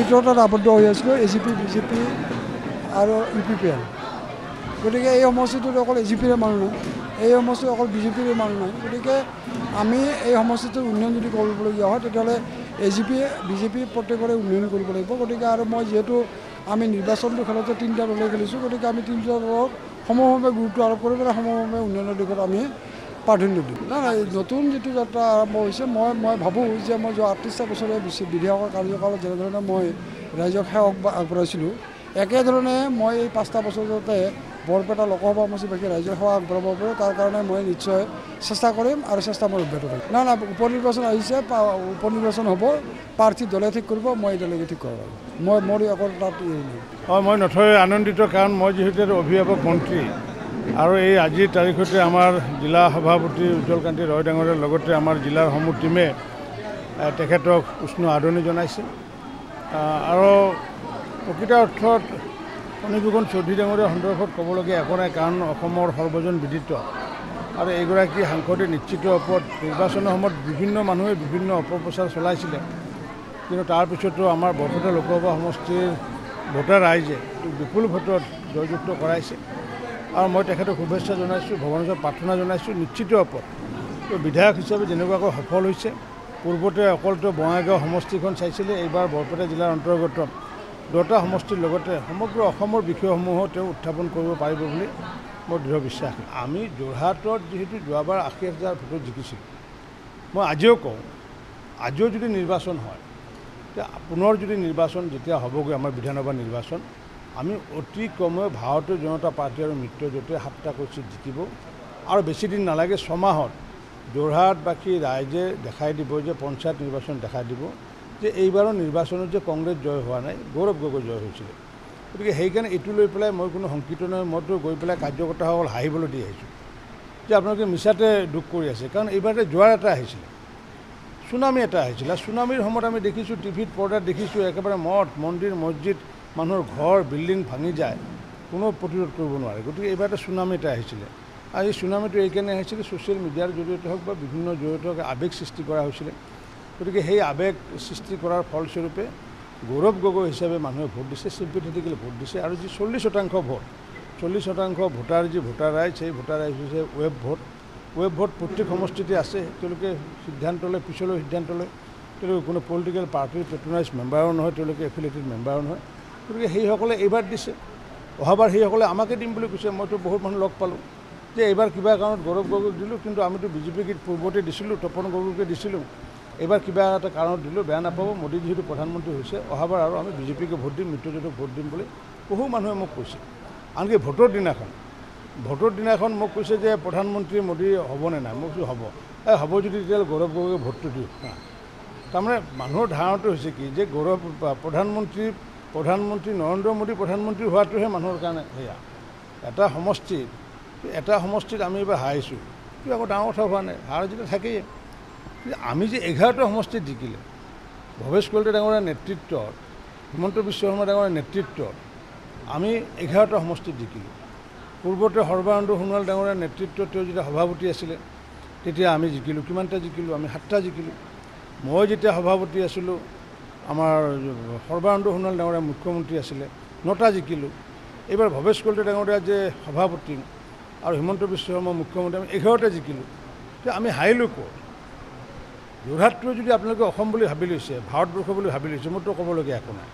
মিত্ৰতাত আবদ্ধ হৈ আছিলোঁ এজিপি বিজেপি আৰু UPPL গতিকে এই সমষ্টিটোত অকল এজিপিৰে মানুহ নাই এই সমষ্টিত অকল বিজেপিৰে মানুহ নাই গতিকে আমি এই সমষ্টিটোৰ উন্নয়ন যদি কৰিবলগীয়া হয় তেতিয়াহ'লে এজিপি বিজেপি প্ৰত্যেকৰে উন্নয়ন কৰিব লাগিব গতিকে আৰু মই যিহেতু আমি নিৰ্বাচনটো খেলতে তিনিটা দলে খেলিছোঁ গতিকে আমি তিনিটা দলক সমভাৱে গুৰুত্ব আৰোপ কৰি পেলাই সমভাৱে উন্নয়নৰ দিশত আমি প্ৰাধান্য দিম নাই নতুন যিটো যাত্ৰা আৰম্ভ হৈছে মই ভাবোঁ যে মই যোৱা 38টা বছৰে বিধায়কৰ কাৰ্যকালত যেনেধৰণে মই ৰাইজক সেৱক আগবঢ়াইছিলোঁ একেধৰণে মই এই 5টা বছৰতে বৰপেটা লোকসভা সমষ্টিবাসী ৰাইজৰ সেৱা আগবঢ়াব পাৰোঁ তাৰ কাৰণে মই নিশ্চয় চেষ্টা কৰিম আৰু চেষ্টা মই অব্যাহত কৰিম না উপ নিৰ্বাচন আহিছে উপ নিৰ্বাচন হ'ব প্ৰাৰ্থী দলে ঠিক কৰিব মই এতিয়ালৈকে ঠিক কৰা মোৰ অকল তাত হয় মই নথৈ আনন্দিত কাৰণ মই যিহেতু অভিভাৱক মন্ত্ৰী আৰু এই আজিৰ তাৰিখতে আমাৰ জিলা সভাপতি উজ্জ্বলকান্তি ৰয় ডাঙৰীয়াৰ লগতে আমাৰ জিলাৰ সমূহ টীমে তেখেতক উষ্ণ আদৰণি জনাইছে আৰু প্ৰকৃত অৰ্থত ফণীভূষণ চৌধুৰী ডাঙৰীয়াৰ সন্দৰ্ভত ক'বলগীয়া একো নাই কাৰণ অসমৰ সৰ্বজন বিদিত আৰু এইগৰাকী সাংসদে নিশ্চিত ওপৰত নিৰ্বাচনৰ সময়ত বিভিন্ন মানুহে বিভিন্ন অপপ্ৰচাৰ চলাইছিলে কিন্তু তাৰপিছতো আমাৰ বৰপেটা লোকসভা সমষ্টিৰ ভোটাৰ ৰাইজে বিপুল ভোটত জয়যুক্ত কৰাইছে আৰু মই তেখেতক শুভেচ্ছা জনাইছোঁ ভগৱানৰ প্ৰাৰ্থনা জনাইছোঁ নিশ্চিত ওপৰত বিধায়ক হিচাপে যেনেকুৱাকৈ সফল হৈছে পূৰ্বতে অকলতো বঙাইগাঁও সমষ্টিখন চাইছিলে এইবাৰ বৰপেটা জিলাৰ অন্তৰ্গত 2টা সমষ্টিৰ লগতে সমগ্ৰ অসমৰ বিষয়সমূহো তেওঁ উত্থাপন কৰিব পাৰিব বুলি মোৰ দৃঢ় বিশ্বাস আমি যোৰহাটত যিহেতু যোৱাবাৰ 80,000 ভোটত জিকিছিলোঁ মই আজিও কওঁ আজিও যদি নিৰ্বাচন হয় তেতিয়া পুনৰ যদি নিৰ্বাচন যেতিয়া হ'বগৈ আমাৰ বিধানসভা নিৰ্বাচন আমি অতি কমেও ভাৰতীয় জনতা পাৰ্টি আৰু মিত্ৰজোঁটে 7টা চিট জিকিব আৰু বেছি দিন নালাগে 6 মাহত যোৰহাটবাসী ৰাইজে দেখাই দিব যে পঞ্চায়ত নিৰ্বাচন দেখাই দিব যে এইবাৰৰ নিৰ্বাচনত যে কংগ্ৰেছ জয় হোৱা নাই গৌৰৱ গগৈ জয় হৈছিলে গতিকে সেইকাৰণে এইটো লৈ পেলাই মই কোনো শংকিত নহয় মইতো গৈ পেলাই কাৰ্যকৰ্তাসকল হাঁহিবলৈ দি আহিছোঁ যে আপোনালোকে মিছাতে দুখ কৰি আছে কাৰণ এইবাৰতে জোৱাৰ এটা আহিছিলে চুনামি এটা আহিছিলে চুনামিৰ সময়ত আমি দেখিছোঁ টিভিত পৰ্দাত দেখিছোঁ একেবাৰে মঠ মন্দিৰ মছজিদ মানুহৰ ঘৰ বিল্ডিং ভাঙি যায় কোনো প্ৰতিৰোধ কৰিব নোৱাৰে গতিকে এইবাৰ এটা চুনামি এটা আহিছিলে আৰু এই চুনামিটো এইকাৰণে আহিছিলে ছ'চিয়েল মিডিয়াৰ জৰিয়তে হওক বা বিভিন্ন জৰিয়তে হওক আৱেগ সৃষ্টি কৰা হৈছিলে গতিকে সেই আৱেগ সৃষ্টি কৰাৰ ফলস্বৰূপে গৌৰৱ গগৈ হিচাপে মানুহে ভোট দিছে চিম্পেথেটিকেলি ভোট দিছে আৰু যি 40% ভোট 40% ভোটাৰ যি ভোটাৰ ৰাইজ সেই ভোটাৰ ৰাইজ হৈছে ৱেব ভোট প্ৰত্যেক সমষ্টিতে আছে তেওঁলোকে সিদ্ধান্ত লয় পিছলৈ সিদ্ধান্ত লয় তেওঁলোকে কোনো পলিটিকেল পাৰ্টিৰ পেট্ৰনাইজ মেম্বাৰো নহয় তেওঁলোকে এফিলিয়েটেড মেম্বাৰো নহয় গতিকে সেইসকলে এইবাৰ দিছে অহাবাৰ সেইসকলে আমাকে দিম বুলি কৈছে মইতো বহুত মানুহ লগ পালোঁ যে এইবাৰ কিবা কাৰণত গৌৰৱ গগৈক দিলোঁ কিন্তু আমিতো বিজেপিক পূৰ্বতে দিছিলোঁ তপন গগৈকে দিছিলোঁ এইবাৰ কিবা এটা কাৰণত দিলোঁ বেয়া নাপাব মোদী যিহেতু প্ৰধানমন্ত্ৰী হৈছে অহাবাৰ আৰু আমি বিজেপিকে ভোট দিম মিত্ৰজোঁটক ভোট দিম বুলি বহু মানুহে মোক কৈছে আনকি ভোটৰ দিনাখন মোক কৈছে যে প্ৰধানমন্ত্ৰী মোদী হ'বনে নাই মই কৈছোঁ হ'ব হ'ব যদি তেতিয়াহ'লে গৌৰৱ গগৈকে ভোটটো দিওঁ তাৰমানে মানুহৰ ধাৰণাটো হৈছে কি যে গৌৰৱ প্ৰধানমন্ত্ৰী নৰেন্দ্ৰ মোদী প্ৰধানমন্ত্ৰী হোৱাটোহে মানুহৰ কাৰণে সেয়া এটা সমষ্টিত আমি এইবাৰ হাৰিছোঁ কিন্তু আকৌ ডাঙৰ কথা হোৱা নাই হাৰ যেতিয়া থাকেই আমি যে 11টা সমষ্টিত জিকিলে ভৱেশ কলিতা ডাঙৰীয়াৰ নেতৃত্বত হিমন্ত বিশ্ব শৰ্মা ডাঙৰীয়াৰ নেতৃত্বত আমি 11টা সমষ্টিত জিকিলোঁ পূৰ্বতে সৰ্বানন্দ সোণোৱাল ডাঙৰীয়াৰ নেতৃত্বত তেওঁ যেতিয়া সভাপতি আছিলে তেতিয়া আমি জিকিলোঁ কিমানটা জিকিলোঁ আমি 7টা জিকিলোঁ মই যেতিয়া সভাপতি আছিলোঁ আমাৰ সৰ্বানন্দ সোণোৱাল ডাঙৰীয়া মুখ্যমন্ত্ৰী আছিলে 9টা জিকিলোঁ এইবাৰ ভৱেশ কলিতা ডাঙৰীয়া যে সভাপতি আৰু হিমন্ত বিশ্ব শৰ্মা মুখ্যমন্ত্ৰী আমি 11টা জিকিলোঁ আমি হাৰিলোঁ ক'ত যোৰহাটটোৱে যদি আপোনালোকে অসম বুলি ভাবি লৈছে ভাৰতবৰ্ষ বুলি ভাবি লৈছে মোৰতো ক'বলগীয়া একো নাই